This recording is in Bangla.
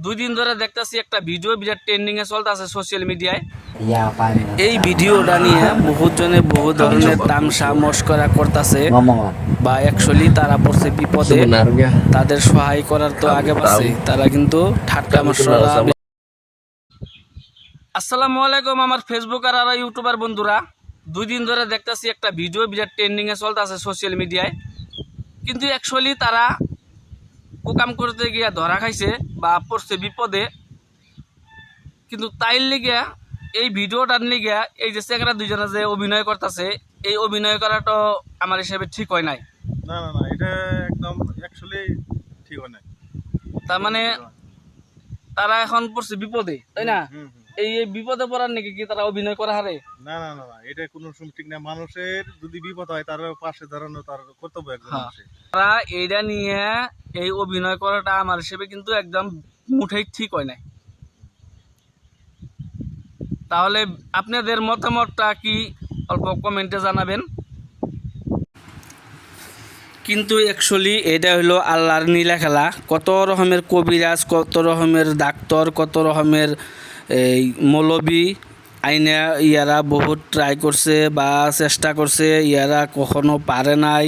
দুই দিন ধরে দেখতেছি একটা ভিডিও বিরাট ট্রেন্ডিং এ চলতেছে সোশ্যাল মিডিয়ায়। এই ভিডিওটা নিয়ে বহুত জনে বহু ধরনের তামসা মস্করা করতেছে বা অ্যাকচুয়ালি তারা পড়ছে বিপদে, তাদের সহায় করার তো আগে পাচ্ছে, তারা কিন্তু ঠাট্টা মস্করা। আসসালামু আলাইকুম আমার ফেসবুক আর ইউটিউবার বন্ধুরা, দুই দিন ধরে দেখতেছি একটা ভিডিও বিরাট ট্রেন্ডিং এ চলতেছে সোশ্যাল মিডিয়ায়, কিন্তু অ্যাকচুয়ালি তারা কাম করতে গিয়া ধরা খাইছে বা পড়ছে বিপদে। কিন্তু তাইর লিগিয়া এই ভিডিওটার লিগিয়া এই যে চেংরা দুইজনে যে অভিনয় করতেছে, এই অভিনয় করাটা আমার হিসেবে ঠিক হয় নাই। না না না, এটা একদম অ্যাকচুয়ালি ঠিক হয় না। তার মানে তারা এখন পড়ছে বিপদে, তাই না? হুম, হুম। এই বিপদে পড়ার নাকি কি তারা অভিনয় করা হারে? না না না না, এটা কোনো সময় ঠিক না। মানুষের যদি বিপদ হয় তার পাশে দাঁড়ানো তার কর্তব্য একজন মানুষের। তারা এইটা নিয়ে এই অভিনয় করাটা আমার হিসেবে কিন্তু একদম মুঠেই ঠিক হয় নাই। তাহলে আপনাদের মতামতটা কি অল্প কমেন্টে জানাবেন। কিন্তু অ্যাকচুয়ালি এটা হলো আল্লাহর নীলা খেলা। কত রকমের কবিরাজ, কত রকমের ডাক্তার, কত রকমের এই মৌলবি আইনা ইয়ারা বহুত ট্রাই করছে বা চেষ্টা করছে, ইয়ারা কখনো পারে নাই।